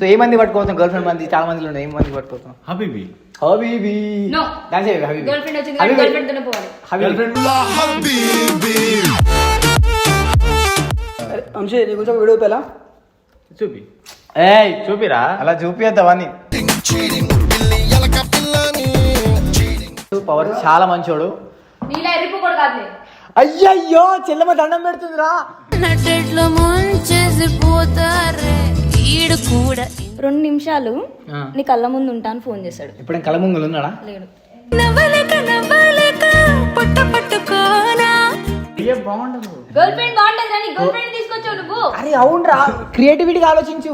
So ఏ మంది పట్టుకోవచ్చు? Girl friend మంది చాలా మందిలో ఉన్నాయి. ఏ మంది పట్టుకోవచ్చు? హబీబీ హబీబీ నో దాని హబీబీ గర్ల్ ఫ్రెండ్ వచ్చింది గర్ల్ ఫ్రెండ్ తోనే పోవాలి. అంశే నీ గురించి ఒక వీడియో పేలా చూపి ఏయ్ చూపిరా. అలా చూపిద్దామని. పవర్ చాలా మంచోడు. నీలా ఎరిపు కూడా కాదులే. అయ్యయ్యో చెల్లెమ్మ దండం పెడుతుందిరా. నట్టెట్లో ముంచేసి పోతారే ఈడు కూడా 2 నిమిషాలు నీ కళ్ళ ముందు ఉంటాను ఫోన్ చేశాడు. ఇప్పుడు కళ్ళ ముంగులు ఉన్నాడా? లేడు. నవ్వలేక నవ్వలేక పొట్ట పట్టుకోనా బాగుండదు. గర్ల్ ఫ్రెండ్ బాగుంటది కానీ గర్ల్ ఫ్రెండ్ తీసుకొచ్చావు నువ్వు. అరే అవునరా, క్రియేటివిటీగా ఆలోచించు.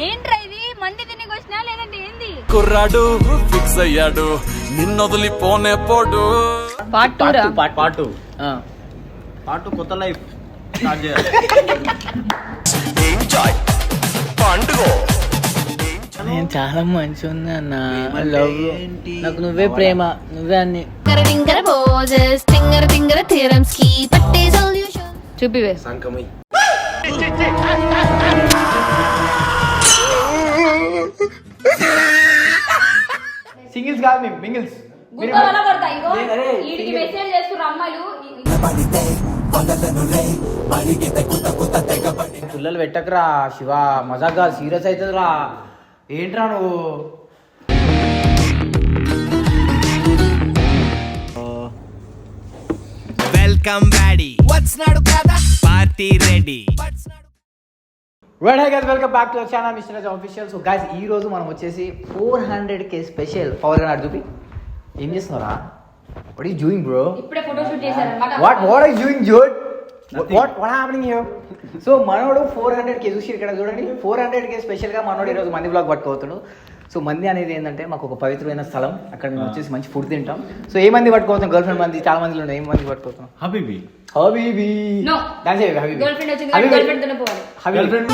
ఏంట్రా ఇది మండి తినేకి వచ్చినా లేదంటే ఏంది? కుర్రాడు ఫిక్స్ అయ్యాడు నిన్నొదిలి పోనే పోడు. పార్ట్ 2 రా. పార్ట్ 2 కొత్త లైఫ్ స్టార్ట్ చేయాలి. ఎంజాయ్ పండుగ. నేను చాలా మంచి అన్న. లవ్ నాకు నువ్వే ప్రేమ, నువ్వే అన్ని. టింగర పోజెస్ టింగర టింగర థియరమ్స్ కి పట్టే సొల్యూషన్ చూపివే. సంకమై సింగిల్స్ కాదు మేము మింగిల్స్. గుంత వల పడతా ఇగో. వీడికి మెసేజ్ చేస్తున్నారు అమ్మాయిలు. పిల్లలు పెట్టకరా శివ, మజాగా సీరియస్ అవుతుందిరా. ఏంట్రా నువ్వు? వెల్కమ్ బ్యాడీ వాట్స్ నాడు కదా party ready. Welcome back to channel mister Raj official. So guys ఈ రోజు మనం వచ్చేసి 400K స్పెషల్ పవర్ గారు చూపి. ఏం చేస్తున్నారా? What is doing bro? ఇప్పుడే ఫోటో షూట్ చేశారన్నమాట. What are doing Jude? What happening here? So మనోడు 400K చూసి ఇక్కడ చూడండి. 400K స్పెషల్ గా మనోడు ఈరోజు మంది బ్లాగ్ పట్టుకోతున్నాడు. సో మంది అనేది ఏంటంటే మాకు ఒక పవిత్రమైన స్థలం. అక్కడ మేము వచ్చేసి మంచి ఫుడ్ తింటాం. సో ఏ మంది పట్టుకోవచ్చు? గర్ల్ ఫ్రెండ్ మంది చాలా మందిలో ఉన్నాయి. ఏ మంది పట్టుకోవచ్చు? హబీబీ హబీబీ నో దాని హబీబీ గర్ల్ ఫ్రెండ్ వచ్చింది గర్ల్ ఫ్రెండ్ తోనే పోవాలి. గర్ల్ ఫ్రెండ్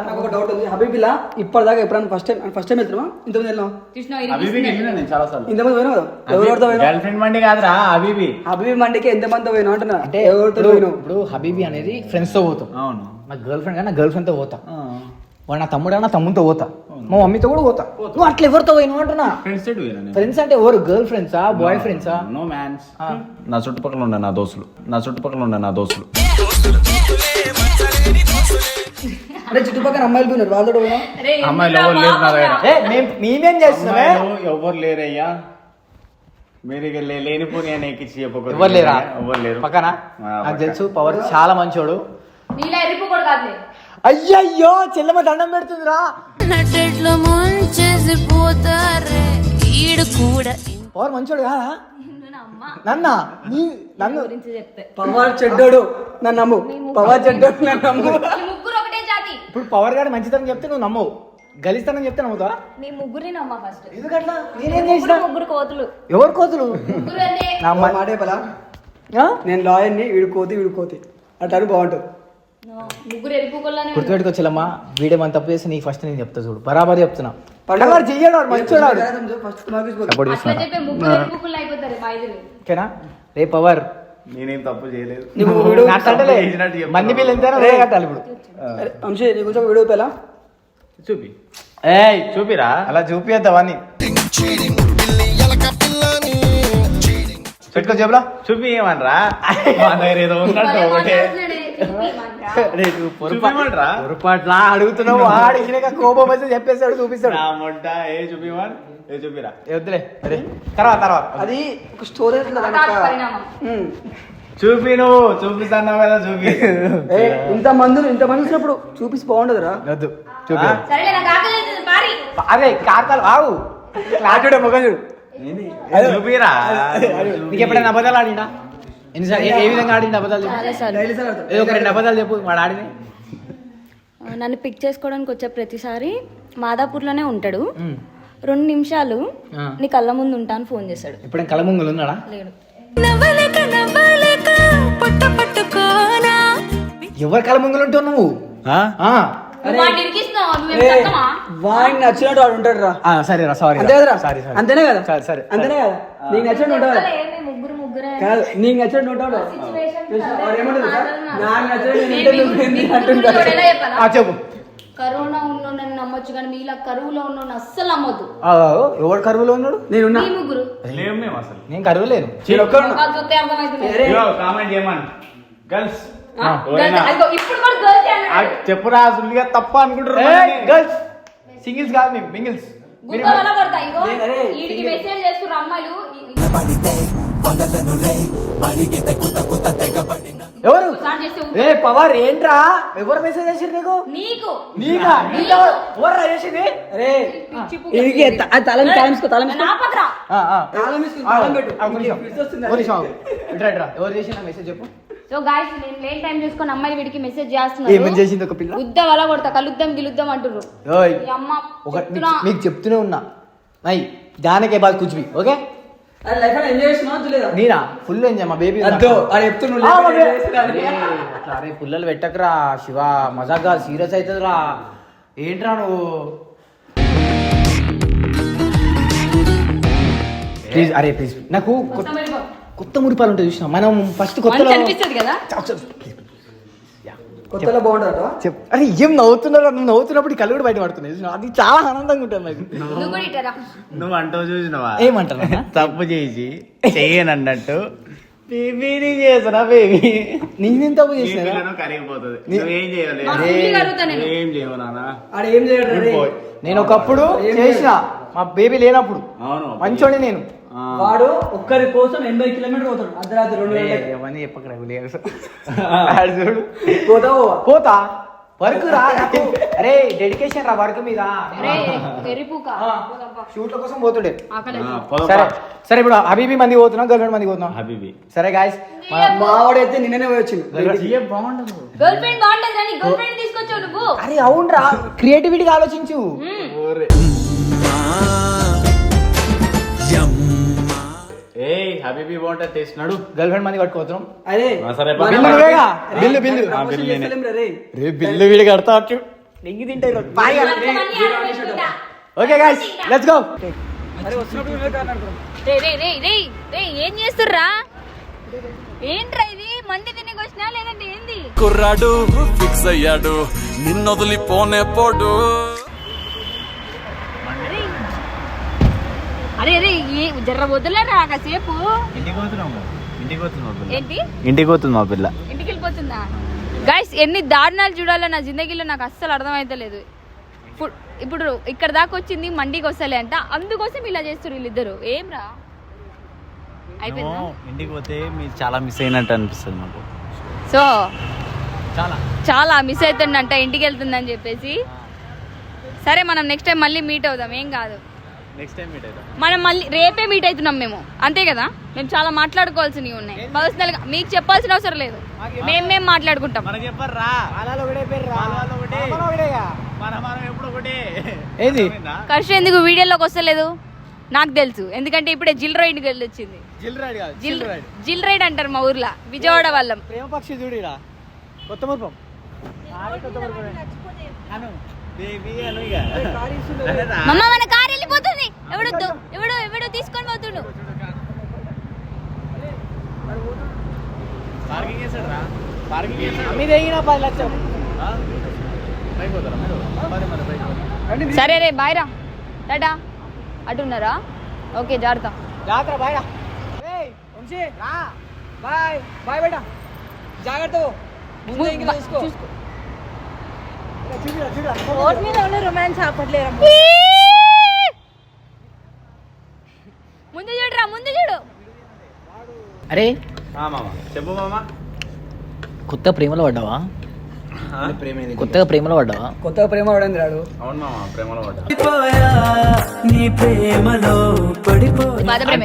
నాకు ఒక డౌట్ ఉంది. హబీబిలా ఇప్పటిదాకా ఎప్పుడైనా ఫస్ట్ టైం వెళ్తున్నావా? ఇంతమంది వెళ్ళాం? చూసినావా హబీబీకి వెళ్ళినా నేను చాలా సార్లు. ఇంతమంది పోయినావు కదా? ఎవరితో పోయినావు? గర్ల్ ఫ్రెండ్ మండి కాదురా హబీబీ. హబీబి మండికి ఎంతమంది పోయినావు అంటున్నా. అంటే ఎవరితో పోయినావు? ఇప్పుడు హబీబీ అనేది ఫ్రెండ్స్ తో పోతాం. అవును. నా గర్ల్ ఫ్రెండ్ కానీ నా గర్ల్ ఫ్రెండ్ తో పోతా. వాడు నా తమ్ముడు నా తమ్ముతో పోతా. మా మమ్మీతో కూడా పోతా. నువ్వు అట్లా ఎవరితో పోయినావు అంటున్నా? ఫ్రెండ్స్ తోటి పోయినా నేను. ఫ్రెండ్స్ అంటే ఎవరు? గర్ల్ ఫ్రెండ్సా, బాయ్ ఫ్రెండ్సా? No mans. నా చుట్టుపక్కల ఉండే నా దోస్తులు అంటే చుట్టుపక్కల అమ్మాయిలు పోయినారు, వాళ్ళతో పోయినావు? అరే అమ్మాయిలు ఎవరు లేరు నా దగ్గర. మేమేం చేస్తున్నామే? ఎవరు లేరయ్యా. మీరు లేనిపోని అని ఎక్కించి చెప్పకూడదు. ఎవరు లేరా? ఎవరు లేరు. పక్కన నాకు తెలుసు పవర్ చాలా మంచోడు. నీలా ఎరిపు కూడా కాదులే. అయ్యయ్యో చెల్లెమ్మ దండం పెడుతుందిరా. నట్టెట్లో ముంచేసి పోతారే ఈడు కూడా పవర్ మంచోడు కాదా? నన్ను గురించి చెప్తే పవర్ చెడ్డోడు నన్ను నమ్ము. పవర్ చెడ్డోడు నన్ను నమ్ము. ఈ ముగ్గురు ఒకటే జాతి. ఇప్పుడు పవర్ గారు మంచితనం చెప్తే నువ్వు నమ్మవు, గలిస్తానని చెప్తే నమ్ముతావా? మీ ముగ్గురిని నమ్మా ఫస్ట్. ఎందుకట్లా? నేనేం చేసిన? ముగ్గురు కోతులు. ఎవరు కోతులు? ముగ్గురు అంటే నా ఒక మాట చెప్పాలా? నేను లాయర్ని, వీడు కోతి అట్లా బాగుంటుంది. ముగ్గురు ఎరుపు కొల్లానే. గుర్తుపెట్టుకోవచ్చలమ్మా, వీడేమని తప్పు చేస్తే నీకు ఫస్ట్ నేను చెప్తా చూడు. బరాబర్ చెప్తున్నా. పండుగ చెయ్యడు మంచోడు. సపోర్ట్ అట్లా చేస్తున్నా. చెప్పే ముగ్గురు ఎరుపు కొల్లా అయిపోతారు మా ఇద్దరు. ఓకేనా? రే పవర్ నేనేం తప్పు చేయలేదు. మంది బిల్లు ఎంతైనా రే కట్టాలి ఇప్పుడు. అంశే నీ గురించి ఒక వీడియో పేలా చూపి ఏయ్ చూపిరా. అలా చూపిద్దామని పెట్టుకో జేబులో. చూపి ఏమనరా? మా దగ్గర ఏదో ఉన్నట్టు ఒకటే. పొరపాట్లా అడుగుతున్నావు. ఆడినాక కోపం వచ్చి చెప్పేస్తాడు, చూపిస్తాడు. నా మొట్ట ఏ చూపిమన్ ఏ చూపిరా. వద్దులే అరే తర్వాత అది ఒక స్టోరీ పరిణామం. చూపి నువ్వు చూపిస్తాన్నావు కదా చూపి. ఇంతమంది వచ్చినప్పుడు చూపిస్తే బాగుండదురా. వద్దు చూపి. సరేలే నాకు ఆకలి అవుతుంది పారి. అదే కార్తాలు ఆవు చూడే మొగ చూడు. చూపిరా. నీకు ఎప్పుడైనా అబద్ధాలు ఆడినా? ఎన్నిసార్లు ఏ విధంగా ఆడింది అబద్ధాలు చెప్పు. ఏదో ఒక 2 అబద్ధాలు చెప్పు వాడు ఆడింది. నన్ను పిక్ చేసుకోవడానికి వచ్చే ప్రతిసారి మాదాపూర్లోనే ఉంటాడు. 2 నిమిషాలు నీ కళ్ళ ముందు ఉంటాను ఫోన్ చేశాడు. ఎప్పుడైనా కళ్ళ ముంగులు ఉన్నాడా? లేడు. నవ్వలేక నవ్వలేక పొట్ట పట్టుకోనా ఎవరి కళ్ళ ముంగులు ఉంటావు నువ్వు? నువ్వు వాడిని ఇరికిస్తున్నావు చేస్తున్నావు నువ్వు తక్కువ వాడికి నచ్చినట్టు వాడు ఉంటాడు రా. సరే రా, సారీ అంతే కదరా? సారీ సారీ అంతేనే కదా? సరే సరే అంతేనే కదా? నీకు నచ్చినట్టు ఉంటావు కదా? ముగ్గురే కాదు, నీకు నచ్చినట్టు ఉంటావు కదా? వాడు ఏమంటుంది సార్? నాకు నచ్చినట్టు నేను ఉంటే నువ్వు ఎందుకు అంటుంటావు? ఎలా చెప్పాలా చెప్పు. కరోనా ఉన్నోళ్ళని నమ్మొచ్చు కానీ మీలా కరువులో ఉన్నోళ్ళని అస్సలు నమ్మొద్దు. ఎవడు కరువులో ఉన్నాడు? నేనున్నా. మీ ముగ్గురు లేవు మేము అసలు. నేను కరువు లేను. నేను ఒక్కడున్నా. మాకు చూస్తే అర్థమవుతుంది. కామెంట్ చేయమని గర్ల్స్ ఇప్పుడు కూడా girls ఏ అన్నాడు. చెప్పురా సుల్లిగా తప్ప అనుకుంటారు. గర్ల్స్ సింగిల్స్ కాదు మేము మింగిల్స్. గుత్త వల్ల కొడతా. ఇగో వీడికి మెసేజ్ చేస్తున్నారు అమ్మాయిలు. ఎవరు? స్టార్ట్ చేస్తే ఏ పవర్ ఏంట్రా? ఎవరు మెసేజ్ చేసిర్రు నీకు? నీకు నీకా? ఎవరు చేసింది? అరే ఇది తలం తాళం తాళం నా పక్కన తాళం వేసుకుని తాళం పెట్టు. ఎవరు చేసిన మెసేజ్ చెప్పు. సో గాయ్స్ నేను లేట్ టైం చూసుకొని అమ్మాయి వీడికి మెసేజ్ ఏమని చేస్తున్నారు. చేసింది ఒక పిల్ల? గుద్ద వల్ల కొడతా కలుద్దాం గిలుద్దాం అంటుర్రు. ఓయ్ ఈ అమ్మ ఒక చెప్తున్నా. మీకు చెప్తూనే ఉన్నా నై జానకే బాగా కుచ్వి ఓకే. అరే లైఫ్ లో ఎంజాయ్ చేస్తున్నావు చూడలేదా? నేనా ఫుల్ ఎంజాయ్ మా బేబీ. అద్దో అది చెప్తున్నావు. అరే పుల్లలు పెట్టకరా శివ, మజాగా సీరియస్ అవుతుందిరా. ఏంట్రా నువ్వు? ప్లీజ్ అరే ప్లీజ్ నాకు కొత్త మురిపాలు ఉంటుంది చూసిన మనం ఫస్ట్ కొత్త మంచి అనిపిస్తుంది కదా. కొత్తలో బాగుంటుందట. చెప్పు. అరే ఏం నవ్వుతున్నారా? నువ్వు నవ్వుతున్నప్పుడు ఈ కళ్ళు కూడా బయట పడుతున్నాయి చూసినావా? అది చాలా ఆనందంగా ఉంటుంది నాకు. నువ్వు కూడా ఇట్టరా. నువ్వు అంటావు చూసినవా? ఏమంటారా? తప్పు చేసి చెయ్యను అన్నట్టు బేబీని చేసరా బేబీ నేనేం తప్పు చేసినా? కరిగిపోతుంది. నువ్వేం చేయలేదు. మా ఫుల్లి కరుగుతా నేను. ఏం చేయవు నాన్న. ఆడ ఏం చేయడు రే. నేను ఒకప్పుడు చేసిన మా బేబీ లేనప్పుడు అవును మంచోడి నేను. వాడు ఒక్కరి కోసం 80 కిలోమీటర్ పోతాడు అర్ధరాత్రి 2 గంటలకి. ఏమని చెప్పకరా చూడు. పోతావు పోతా వర్క్ రా నాకు. అరే డెడికేషన్ రా వర్క్ మీద. అరే పెరిపూక షూట్ల కోసం పోతుండే. ఆకలి సరే సరే ఇప్పుడు హబీబీ మంది పోతున్నాం, గర్ల్ మంది పోతున్నాం. హబీబీ సరే గాయస్ మావాడైతే నిన్ననే పోయి వచ్చింది. బాగుండదు. గర్ల్ ఫ్రెండ్ బాగుంటది కానీ గర్ల్ ఫ్రెండ్ తీసుకొచ్చావు నువ్వు. అరే అవునరా క్రియేటివిటీగా ఆలోచించు. ఏయ్ హబీబీ బాగుంటుంది చేస్తున్నాడు. గర్ల్ ఫ్రెండ్ మంది పట్టుకోతున్నాం. అరే సరే బిల్లు నువ్వేగా? బిల్లు బిల్లు ప్రమోషన్ చేస్తలేం రే. రే బిల్లు వీడి కడతా అటు నెంగి తింటాయి రోజు. Okay guys let's go. అరే వస్తున్నప్పుడు నువ్వే కారణం అనుకో. రే రే రే రే రే ఏం చేస్తుర్రా? ఏంట్రా ఇది? మండి తినేకి వచ్చినా లేదంటే ఏంది? కుర్రాడు ఫిక్స్ అయ్యాడు నిన్నొదిలి పోనే పోడు. అరే అరే జర్ర వదిలేరా కాసేపు. ఇంటికి పోతున్నావు. ఏంటి ఇంటికి పోతుంది మా పిల్ల. ఇంటికి వెళ్ళిపోతుందా? గైస్ ఎన్ని దారుణాలు చూడాలో నా జిందగీలో నాకు అస్సలు అర్థమైతలేదు. ఇప్పుడు ఇక్కడ దాకా వచ్చింది మండికి వస్తలే అంట, అందుకోసం ఇలా చేస్తారు వీళ్ళిద్దరు. ఏం రా అయిపోయిందా? ఇంటికి పోతే మీరు చాలా మిస్ అయినట్టు అనిపిస్తుంది మాకు. సో చాలా మిస్ అవుతుందంట ఇంటికి వెళ్తుందని చెప్పేసి. సరే మనం నెక్స్ట్ టైం మళ్ళీ మీట్ అవుదాం, ఏం కాదు. నెక్స్ట్ టైం మీట్ అవుతాం. మనం మళ్ళీ రేపే మీట్ అవుతున్నాం మేము, అంతే కదా? మేము చాలా మాట్లాడుకోవాల్సినవి ఉన్నాయి పర్సనల్ గా, మీకు చెప్పాల్సిన అవసరం లేదు. మేము మాట్లాడుకుంటాం. మనకి చెప్పరా మనం ఎప్పుడు ఒకటే. ఏది కష్ట ఎందుకు వీడియోలోకి వస్తలేదు నాకు తెలుసు, ఎందుకంటే ఇప్పుడే జిల్ రైడ్ వెళ్ళి వచ్చింది. జిల్ రైడ్ అంటారు మా ఊర్లో, విజయవాడ వాళ్ళం. ప్రేమ పక్షి చూడిరా కొత్త మురుపం. మమ్మ మన కార్ వెళ్ళిపోతుంది, ఎవడు తీసుకొని పోతుండు. సరే రే బాయ్ రా, టాటా. అటున్నారా? ఓకే జాగ్రత్త. జాగ్రత్త బాయ్ రా. బాయ్ బాయ్ బేటా, జాగ్రత్త. చూసుకో. ముందు చూడరా, ముందు చూడు. అరే చెప్పు మామ. కొత్త ప్రేమలో పడ్డావా? కొత్తగా ప్రేమలో పడ్డావా? కొత్తగా ప్రేమ పడింది రాడు. అవును మామ, ప్రేమలో పడ్డా.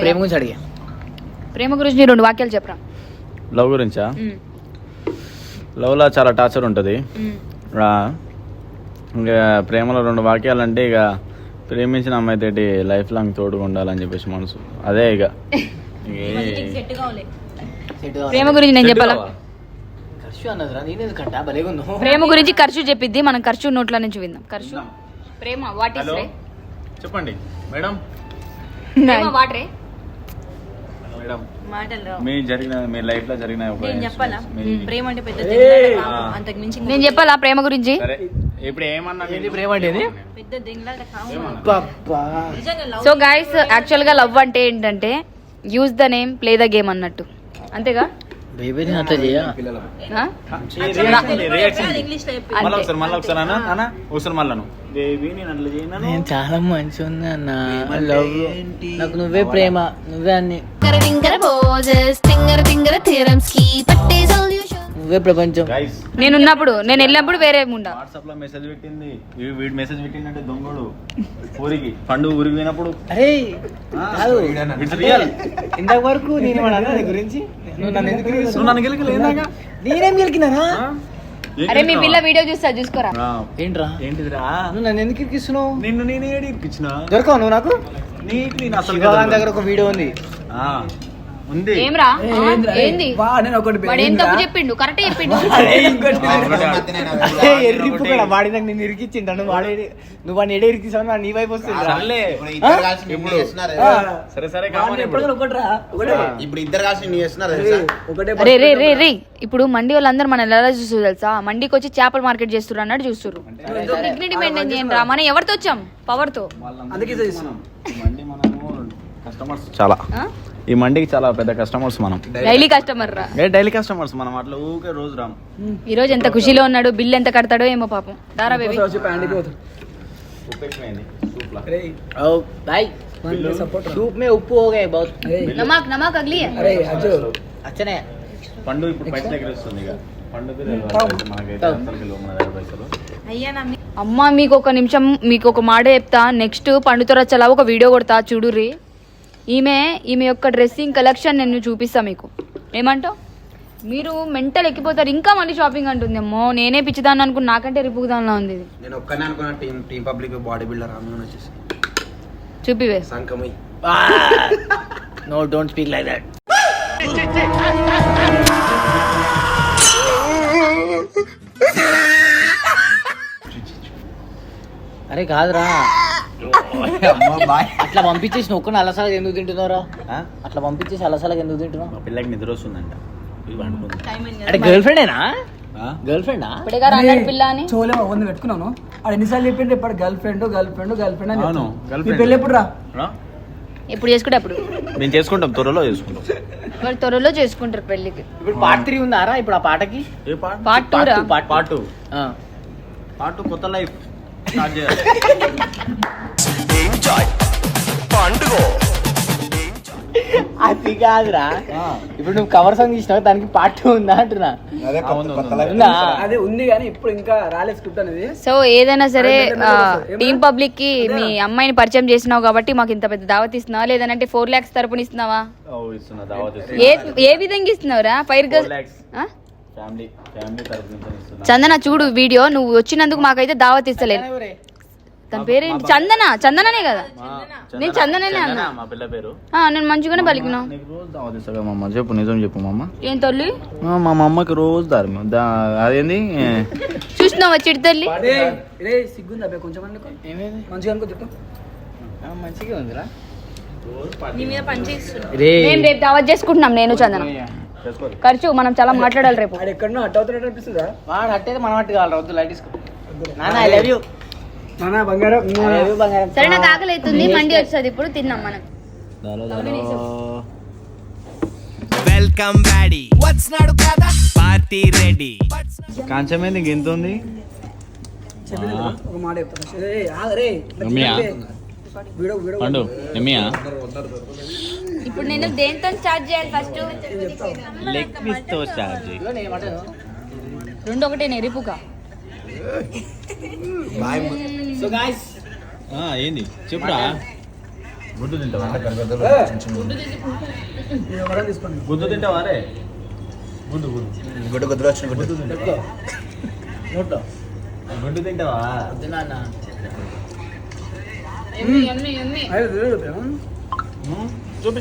ప్రేమ గురించి అడిగా. ప్రేమ గురించి నీ 2 వాక్యాలు చెప్పరా. లవ్ గురించా? లవ్లో చాలా టార్చర్ ఉంటుంది. ఇంకా ప్రేమలో 2 వాక్యాలు అంటే ఇక ప్రేమించిన అమ్మాయి తోటి లైఫ్ లాంగ్ తోడుగా ఉండాలని చెప్పేసి మనసు. అదే ఇక ప్రేమ గురించి నేను చెప్పాలా? ఖర్చు అన్నదిరా, నేనేది కట్టా భలేగుందో. ప్రేమ గురించి ఖర్చు చెప్పిద్ది, మనం ఖర్చు నోట్ల నుంచి విందాం. ఖర్చు ప్రేమ వాట్ ఇస్ రే? చెప్పండి madam. Prema what ray? Madam మాటలు మీ లైఫ్ లో జరిగిన ఒక చెప్పాలా ప్రేమ అంటే పెద్ద అంతకు మించి నేను చెప్పాలా ప్రేమ గురించి? సరే ఇప్పుడు ఏమన్నా ప్రేమ అంటే పెద్ద సో గైస్ యాక్చువల్ గా లవ్ అంటే ఏంటంటే use the name play the game అన్నట్టు, అంతేగా? బేబీని అట్లా చేయ ఆ? ఇంగ్లీష్ లో మళ్ళీ ఒకసారి అన్న ఒకసారి మళ్ళీ బేబీ నేను అట్లా చేయను. నేను చాలా మంచి ఉంది అన్న, లవ్ నాకు నువ్వే ప్రేమ, నువ్వే అన్ని, Tinger poses, tinger theorems ki patte solution. నువ్వే ప్రపంచం. గైస్ నేను ఉన్నప్పుడు, నేను వెళ్ళినప్పుడు వేరే ఉండా. వాట్సాప్ లో మెసేజ్ పెట్టింది, వీడు మెసేజ్ పెట్టిందంటే దొంగడు ఊరికి పండుగ ఊరికి పోయినప్పుడు. అరే కాదు, ఇట్స్ రియల్. ఇంతకు వరకు నేను అన్న నీ గురించి, నువ్వు నన్ను ఎందుకు నువ్వు నన్ను గెలికలేదాకా నేనేం గెలికినారా? అరే మీ పిల్ల వీడియో చూస్తా, చూసుకోరా. ఏంట్రా ఏంటిదిరా? నువ్వు నన్ను ఎందుకు ఇరికిస్తున్నావు? నిన్ను నేను ఏడు ఇరికిచ్చిన దొరకవు నువ్వు నాకు? నీకు నేను అసలు శివగాన్ దగ్గర ఒక వీడియో ఉంది. ఉంది. ఏమ్రా ఏంది? నేను ఒకటి వాడు ఏం తప్పు చెప్పిండు? కరెక్టే చెప్పిండు. ఎర్రిప్పు కూడా వాడి నాకు నేను ఇరికిచ్చింటాను, వాడే నువ్వు వాడిని ఎడే ఇరికిస్తావు, నీ వైపు వస్తుంది. సర్లే. ఇప్పుడు సరే సరే కావాలి. ఇప్పుడు ఇద్దరు కలిసి నీ చేస్తున్నారు రే రే రే రే ఇప్పుడు మండి వాళ్ళందరూ మనం ఎలా చూస్తారు తెలుసా? మండికి వచ్చి చేపల మార్కెట్ చేస్తున్నారు అన్నట్టు చూస్తారు. డిగ్నిటీ మెయింటైన్ చేయండి రా. మనం ఎవరితో వచ్చాం? పవర్ తో. అందుకే చేస్తున్నాం. మండి మనము కస్టమర్స్ చాలా, ఈ మండికి చాలా పెద్ద కస్టమర్స్ మనం, డైలీ కస్టమర్ రా. డైలీ కస్టమర్స్ మనం, అట్లా ఊకే రోజు రాము. ఈ రోజు ఎంత ఖుషిలో ఉన్నాడు, బిల్ ఎంత కడతాడో ఏమో పాపం. దారా బేబీ. ఉప్పు ఎక్కువైంది సూప్ లా. भाई सूप में उप्पू हो गए बहुत, నమక్ నమక్ అగ్లీ है. अच्छा नहीं పండు ఇప్పుడు పైసలు దగ్గర వస్తుంది. ఇక పండుగ మనకైతే అసలు కిలో మన దగ్గర పైసలు. అమ్మ మీకు ఒక నిమిషం, మీకు ఒక మాట చెప్తా. నెక్స్ట్ పండుతో రచ్చలా ఒక వీడియో కొడతా చూడుర్రి. ఈమె యొక్క డ్రెస్సింగ్ కలెక్షన్ నేను చూపిస్తా మీకు. ఏమంటావు? మీరు మెంటల్ ఎక్కిపోతారు. ఇంకా మళ్ళీ షాపింగ్ అంటుంది. అమ్మో నేనే పిచ్చిదాన్ని అనుకుని, నాకంటే రిపుకుదానిలా ఉంది ఇది. నేను ఒక్కనే అనుకున్నా టీం పబ్లిక్ బాడీ బిల్డర్ అందులో వచ్చేసి చూపివే. సంకమై. no don't speak like that. అరే కాదురా, అట్లా పంపించేసి ఒక్కని అలసలగా ఎందుకు తింటున్నారా? అట్లా పంపించేసి అలసలగా ఎందుకు తింటున్నావు? మా పిల్లకి నిద్ర వస్తుందంట, ఇది పండుకుంది. అంటే గర్ల్ ఫ్రెండేనా? గర్ల్ ఫ్రెండా? ఇప్పుడేగా అన్నాడు పిల్ల అని. చోలే అవన్నీ పెట్టుకున్నాను. అది ఎన్నిసార్లు చెప్పిండు, ఇప్పుడు గర్ల్ ఫ్రెండ్ అని అవును, చెప్తాను. మీ పెళ్ళి ఎప్పుడు రా? ఎప్పుడు చేసుకుంటే అప్పుడు. మేము చేసుకుంటాం, త్వరలో చేసుకుంటాం. వాళ్ళు త్వరలో చేసుకుంటారు పెళ్లికి. ఇప్పుడు పార్ట్ 3 ఉందారా ఇప్పుడు ఆ పాటకి? ఏ పాట? పార్ట్ 2 రా. పార్ట్ 2 కొత్త లైఫ్ స్టార్ట్ చేయాలి. అది కాదురా, ఇప్పుడు నువ్వు కవర్ సాంగ్ తీసినావు, దానికి పార్ట్ 2 ఉందా అంటున్నా. ఉందా? అదే ఉంది కానీ ఇప్పుడు ఇంకా రాలేదు స్క్రిప్ట్ అనేది. సో ఏదైనా సరే టీమ్ పబ్లిక్ కి మీ అమ్మాయిని పరిచయం చేసినావు కాబట్టి మాకు ఇంత పెద్ద దావత్ ఇస్తున్నావా, లేదంటే 4 lakhs తరపున ఇస్తున్నావా? ఏ విధంగా ఇస్తున్నావురా? 5 girls ఫ్యామిలీ తరపు నుంచి ఇస్తున్నా. చందన చూడు వీడియో, నువ్వు వచ్చినందుకు మాకైతే దావత్ ఇస్తలేదు. తన పేరేంటి? చందననే కదా? నేను చందననే అన్నా. మా పిల్ల పేరు. నేను మంచిగానే పలికినా. నీకు రోజు దావత్ ఇస్తా కదా మమ్మ, చెప్పు నిజం చెప్పు మమ్మ. ఏం తల్లి? మా మమ్మకి రోజు అదేంది చూసినావా చిడి తల్లి? సిగ్గుంది అబ్బాయి కొంచెం అనుకో. మంచిగా అనుకో చెప్పు. మంచిగా ఉందిరా. నీ మీద పని చేస్తున్నా. మేము రేపు దావత్ చేసుకుంటున్నాం, నేను చందన. ఖర్చు మనం చాలా మాట్లాడాలి రేపు. అది ఎక్కడో అట్ అవుతున్నట్టు అనిపిస్తుందా? వాడు అట్టేది మనం అట్టు కావాలి. వద్దు లైట్ తీసుకో. నాన్న ఐ లవ్ యూ. నానా బంగారం. సరే నాకు ఆకలి అవుతుంది, మండి వస్తుంది, ఇప్పుడు తిన్నాం మనం. వెల్కమ్ డాడీ వచ్చినాడు కదా పార్టీ రెడీ. కాంచమైంది ఇంత ఉంది. ఒక మాట చెప్తా. పండు ఎమ్మియా ఇప్పుడు నేను దేంతో స్టార్ట్ చేయాలి? ఫస్ట్ లెగ్ పీస్ తో స్టార్ట్ చేయి. 2 ఒకటే నెరిపుగా. సో గైస్ ఏంది చెప్పురా. గుడ్డు తింటావా? గుడ్డు తింటావా? రే గుడ్డు గుడ్డు వచ్చిన గుడ్డు గుడ్డు తింటావా? ఎమ్మి ఎమ్మి ఎమ్మి.